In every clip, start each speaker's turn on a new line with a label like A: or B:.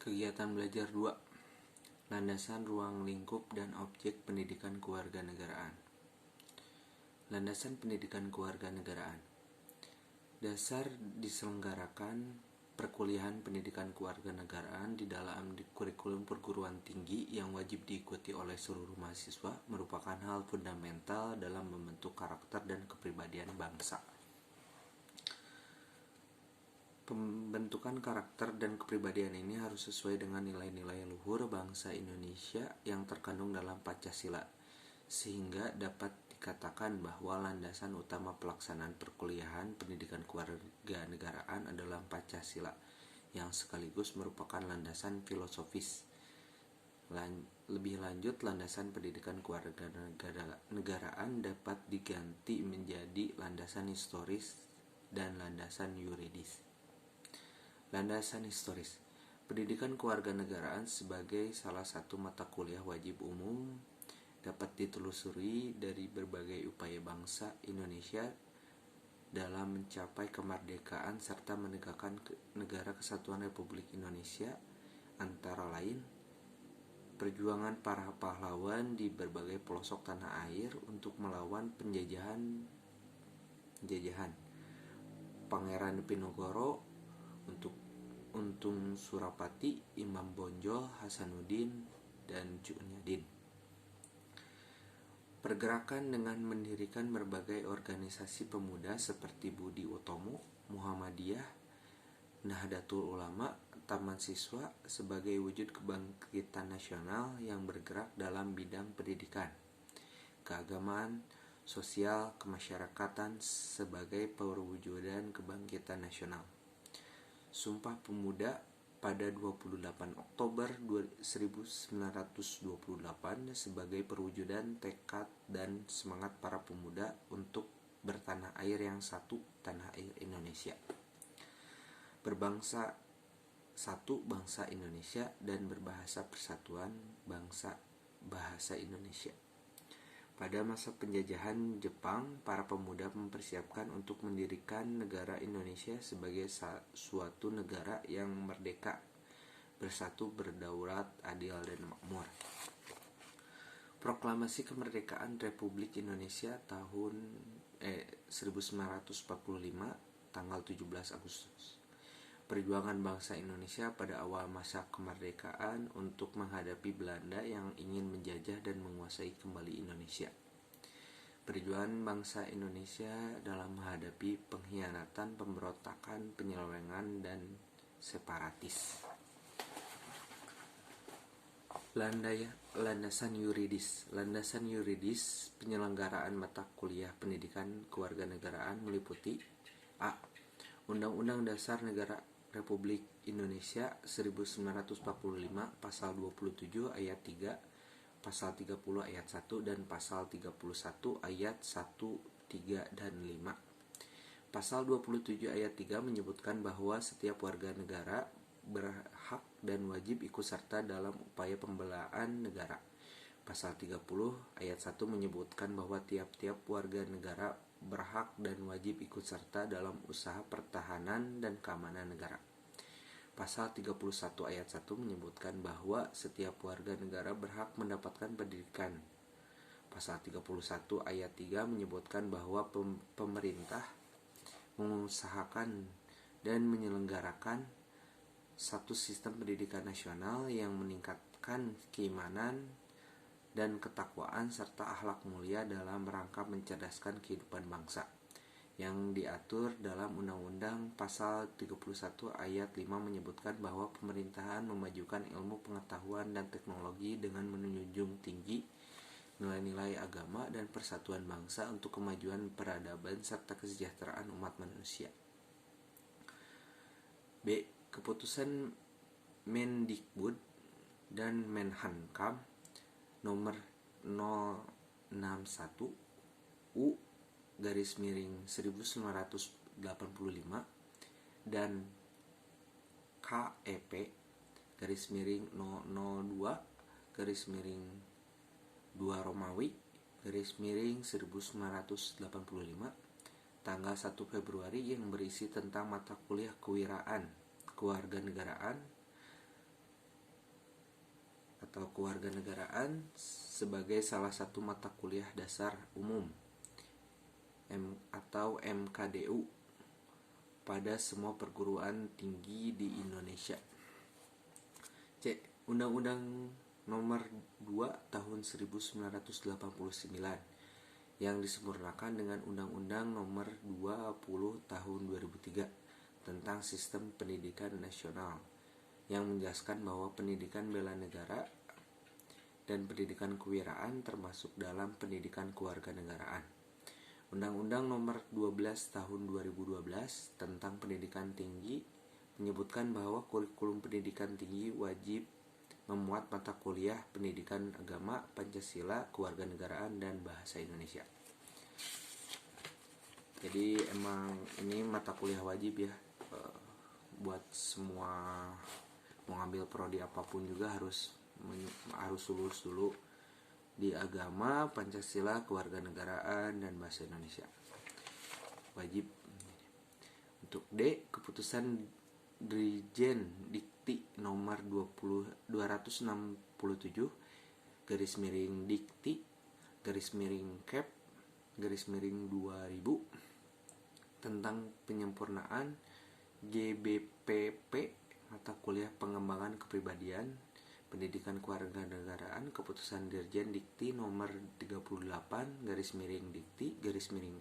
A: Kegiatan belajar 2. Landasan ruang lingkup dan objek pendidikan kewarganegaraan. Landasan pendidikan kewarganegaraan. Dasar diselenggarakan perkuliahan pendidikan kewarganegaraan di dalam kurikulum perguruan tinggi yang wajib diikuti oleh seluruh mahasiswa merupakan hal fundamental dalam membentuk karakter dan kepribadian bangsa. Pembentukan karakter dan kepribadian ini harus sesuai dengan nilai-nilai luhur bangsa Indonesia yang terkandung dalam Pancasila, sehingga dapat dikatakan bahwa landasan utama pelaksanaan perkuliahan pendidikan kewarganegaraan adalah Pancasila, yang sekaligus merupakan landasan filosofis. Lebih lanjut, landasan pendidikan kewarganegaraan dapat diganti menjadi landasan historis dan landasan yuridis. Landasan historis. Pendidikan kewarganegaraan sebagai salah satu mata kuliah wajib umum dapat ditelusuri dari berbagai upaya bangsa Indonesia dalam mencapai kemerdekaan serta menegakkan negara kesatuan Republik Indonesia, antara lain perjuangan para pahlawan di berbagai pelosok tanah air untuk melawan penjajahan Pangeran Diponegoro, Untung Surapati, Imam Bonjol, Hasanuddin, dan Cunyadin. Pergerakan dengan mendirikan berbagai organisasi pemuda seperti Budi Utomo, Muhammadiyah, Nahdlatul Ulama, Taman Siswa sebagai wujud kebangkitan nasional yang bergerak dalam bidang pendidikan, keagamaan, sosial, kemasyarakatan sebagai perwujudan kebangkitan nasional. Sumpah Pemuda pada 28 Oktober 1928 sebagai perwujudan tekad dan semangat para pemuda untuk bertanah air yang satu, tanah air Indonesia. Berbangsa satu, bangsa Indonesia, dan berbahasa persatuan bangsa bahasa Indonesia. Pada masa penjajahan Jepang, para pemuda mempersiapkan untuk mendirikan negara Indonesia sebagai suatu negara yang merdeka, bersatu, berdaulat, adil, dan makmur. Proklamasi Kemerdekaan Republik Indonesia tahun 1945, tanggal 17 Agustus. Perjuangan bangsa Indonesia pada awal masa kemerdekaan untuk menghadapi Belanda yang ingin menjajah dan menguasai kembali Indonesia. Perjuangan bangsa Indonesia dalam menghadapi pengkhianatan, pemberontakan, penyelewengan, dan separatis. Landasan yuridis. Landasan yuridis penyelenggaraan mata kuliah pendidikan kewarganegaraan meliputi: A. Undang-Undang Dasar Negara Republik Indonesia 1945 Pasal 27 Ayat 3, Pasal 30 Ayat 1, dan Pasal 31 Ayat 1, 3, dan 5. Pasal 27 Ayat 3 menyebutkan bahwa setiap warga negara berhak dan wajib ikut serta dalam upaya pembelaan negara. Pasal 30 Ayat 1 menyebutkan bahwa tiap-tiap warga negara berhak dan wajib ikut serta dalam usaha pertahanan dan keamanan negara. Pasal 31 Ayat 1 menyebutkan bahwa setiap warga negara berhak mendapatkan pendidikan. Pasal 31 Ayat 3 menyebutkan bahwa pemerintah mengusahakan dan menyelenggarakan satu sistem pendidikan nasional yang meningkatkan keimanan dan ketakwaan serta akhlak mulia dalam rangka mencerdaskan kehidupan bangsa, yang diatur dalam Undang-Undang Pasal 31 Ayat 5 menyebutkan bahwa pemerintahan memajukan ilmu pengetahuan dan teknologi dengan menjunjung tinggi nilai-nilai agama dan persatuan bangsa untuk kemajuan peradaban serta kesejahteraan umat manusia. B. Keputusan Mendikbud dan Menhankam nomor 061 U/1985 dan KEP /002/2 Romawi /1985 tanggal 1 Februari yang berisi tentang mata kuliah kewarganegaraan atau kewarganegaraan sebagai salah satu mata kuliah dasar umum atau MKDU pada semua perguruan tinggi di Indonesia. C. Undang-Undang Nomor 2 Tahun 1989 yang disempurnakan dengan Undang-Undang Nomor 20 Tahun 2003 tentang Sistem Pendidikan Nasional yang menjelaskan bahwa pendidikan bela negara dan pendidikan kewirausahaan termasuk dalam pendidikan kewarganegaraan. Undang-Undang Nomor 12 Tahun 2012 tentang Pendidikan Tinggi menyebutkan bahwa kurikulum pendidikan tinggi wajib memuat mata kuliah pendidikan agama, Pancasila, kewarganegaraan, dan bahasa Indonesia. Jadi emang ini mata kuliah wajib ya, buat semua mau ngambil prodi apapun juga harus lulus dulu di agama, Pancasila, kewarganegaraan, dan bahasa Indonesia. Wajib. Untuk D, keputusan Dirjen Dikti nomor 267 /Dikti /Kep /2000 tentang penyempurnaan GBPP mata kuliah pengembangan kepribadian pendidikan kewarganegaraan. Keputusan Dirjen Dikti nomor 38 /Dikti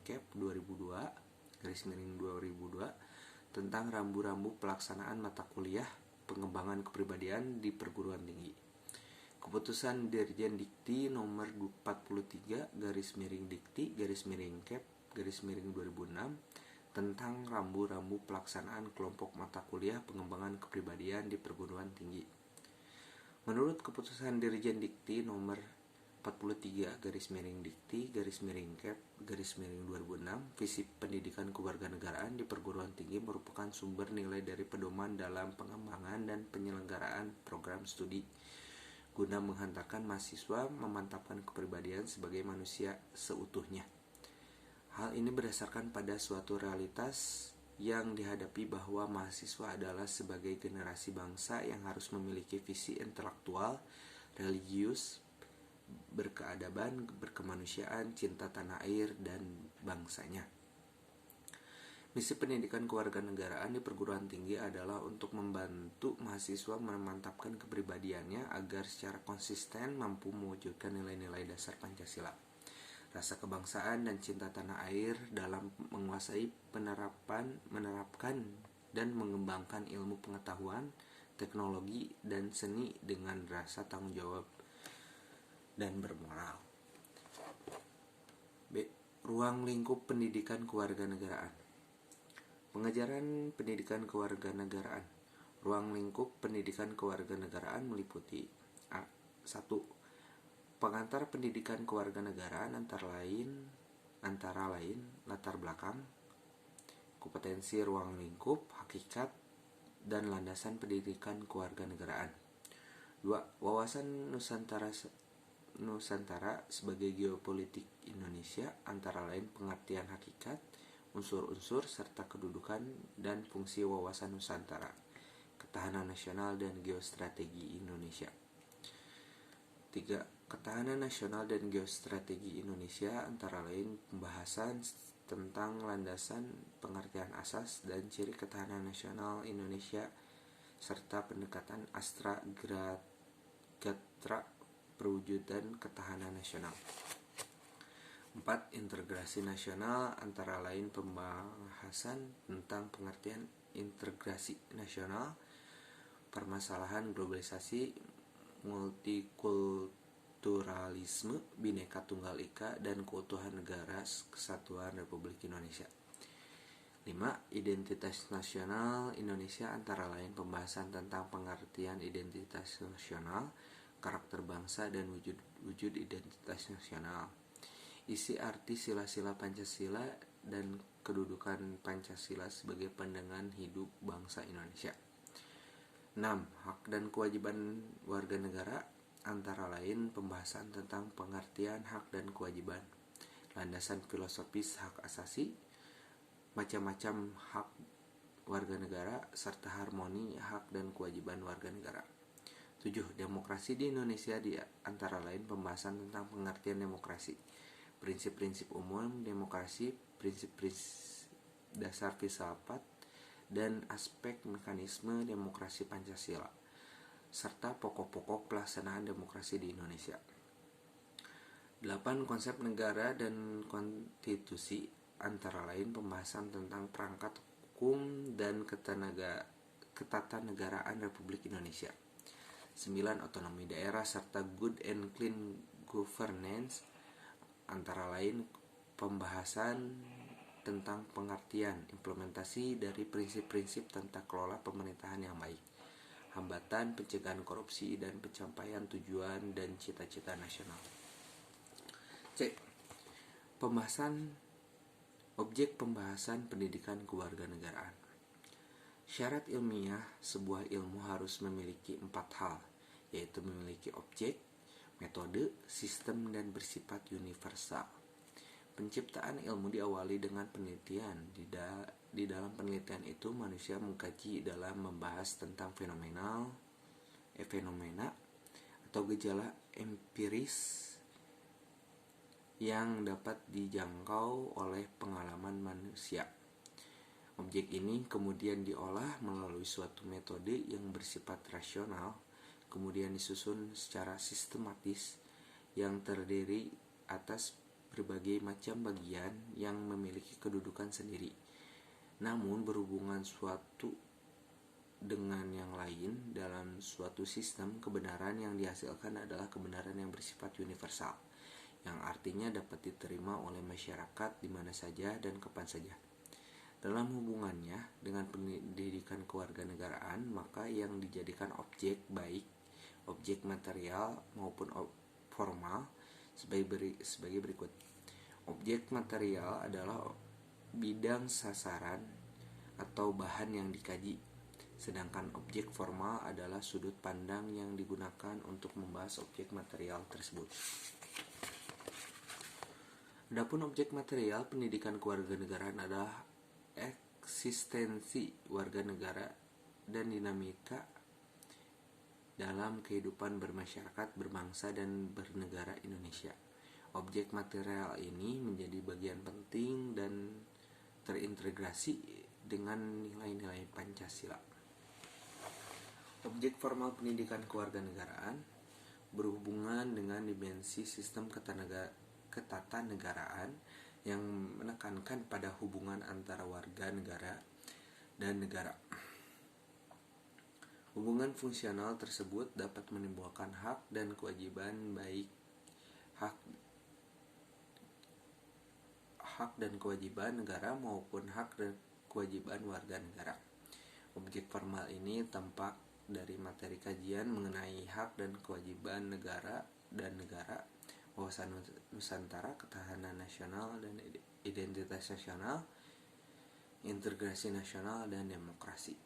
A: /Kep 2002 tentang rambu-rambu pelaksanaan mata kuliah pengembangan kepribadian di perguruan tinggi. Keputusan Dirjen Dikti nomor 43 /Dikti /Kep 2006 tentang rambu-rambu pelaksanaan kelompok mata kuliah pengembangan kepribadian di perguruan tinggi. Menurut keputusan Dirjen Dikti nomor 43 /Dikti /Kep 2006, visi pendidikan kewarganegaraan di perguruan tinggi merupakan sumber nilai dari pedoman dalam pengembangan dan penyelenggaraan program studi guna menghantarkan mahasiswa memantapkan kepribadian sebagai manusia seutuhnya. Hal ini berdasarkan pada suatu realitas yang dihadapi bahwa mahasiswa adalah sebagai generasi bangsa yang harus memiliki visi intelektual, religius, berkeadaban, berkemanusiaan, cinta tanah air dan bangsanya. Misi pendidikan kewarganegaraan di perguruan tinggi adalah untuk membantu mahasiswa memantapkan kepribadiannya agar secara konsisten mampu mewujudkan nilai-nilai dasar Pancasila, rasa kebangsaan dan cinta tanah air dalam menguasai menerapkan dan mengembangkan ilmu pengetahuan, teknologi, dan seni dengan rasa tanggung jawab dan bermoral. B. Ruang lingkup pendidikan kewarganegaraan. Pengajaran pendidikan kewarganegaraan. Ruang lingkup pendidikan kewarganegaraan meliputi A. 1. Pengantar pendidikan kewarganegaraan antara lain latar belakang, kompetensi ruang lingkup, hakikat, dan landasan pendidikan kewarganegaraan. 2. Wawasan Nusantara sebagai geopolitik Indonesia, antara lain pengertian hakikat, unsur-unsur, serta kedudukan dan fungsi wawasan Nusantara, ketahanan nasional dan geostrategi Indonesia. 3. Ketahanan nasional dan geostrategi Indonesia, antara lain pembahasan tentang landasan, pengertian asas, dan ciri ketahanan nasional Indonesia, serta pendekatan Astra Gatra perwujudan ketahanan nasional. 4. Integrasi nasional, antara lain pembahasan tentang pengertian integrasi nasional, permasalahan globalisasi, multikulturalisme, Bhinneka Tunggal Ika, dan keutuhan negara kesatuan Republik Indonesia. 5. Identitas nasional Indonesia, antara lain pembahasan tentang pengertian identitas nasional, karakter bangsa, dan wujud identitas nasional. Isi arti sila-sila Pancasila dan kedudukan Pancasila sebagai pandangan hidup bangsa Indonesia. 6. Hak dan kewajiban warga negara, antara lain pembahasan tentang pengertian hak dan kewajiban, landasan filosofis hak asasi, macam-macam hak warga negara, serta harmoni hak dan kewajiban warga negara. 7. Demokrasi di Indonesia di antara lain pembahasan tentang pengertian demokrasi, prinsip-prinsip umum demokrasi, prinsip-prinsip dasar filsafat, dan aspek mekanisme demokrasi Pancasila, serta pokok-pokok pelaksanaan demokrasi di Indonesia. 8. Konsep negara dan konstitusi, antara lain pembahasan tentang perangkat hukum dan ketatanegaraan Republik Indonesia. 9. Otonomi daerah serta good and clean governance, antara lain pembahasan tentang pengertian, implementasi dari prinsip-prinsip tata kelola pemerintahan yang baik, hambatan pencegahan korupsi, dan pencapaian tujuan dan cita-cita nasional. C. Objek pembahasan pendidikan kewarganegaraan. Syarat ilmiah sebuah ilmu harus memiliki 4 hal, yaitu memiliki objek, metode, sistem, dan bersifat universal. Penciptaan ilmu diawali dengan penelitian. Di dalam penelitian itu manusia mengkaji dalam membahas tentang fenomena atau gejala empiris yang dapat dijangkau oleh pengalaman manusia. Objek ini kemudian diolah melalui suatu metode yang bersifat rasional, kemudian disusun secara sistematis yang terdiri atas berbagai macam bagian yang memiliki kedudukan sendiri, namun berhubungan suatu dengan yang lain. Dalam suatu sistem, kebenaran yang dihasilkan adalah kebenaran yang bersifat universal, yang artinya dapat diterima oleh masyarakat di mana saja dan kapan saja. Dalam hubungannya dengan pendidikan kewarganegaraan, maka yang dijadikan objek, baik objek material maupun formal, sebagai berikut. Objek material adalah bidang sasaran atau bahan yang dikaji, sedangkan objek formal adalah sudut pandang yang digunakan untuk membahas objek material tersebut. Adapun objek material pendidikan kewarganegaraan adalah eksistensi warga negara dan dinamika dalam kehidupan bermasyarakat, berbangsa, dan bernegara Indonesia. Objek material ini menjadi bagian penting dan terintegrasi dengan nilai-nilai Pancasila. Objek formal pendidikan kewarganegaraan berhubungan dengan dimensi sistem ketatanegaraan yang menekankan pada hubungan antara warga negara dan negara. Hubungan fungsional tersebut dapat menimbulkan hak dan kewajiban, baik hak dan kewajiban negara maupun hak dan kewajiban warga negara. Objek formal ini tampak dari materi kajian mengenai hak dan kewajiban negara dan negara, wawasan Nusantara, ketahanan nasional dan identitas nasional, integrasi nasional, dan demokrasi.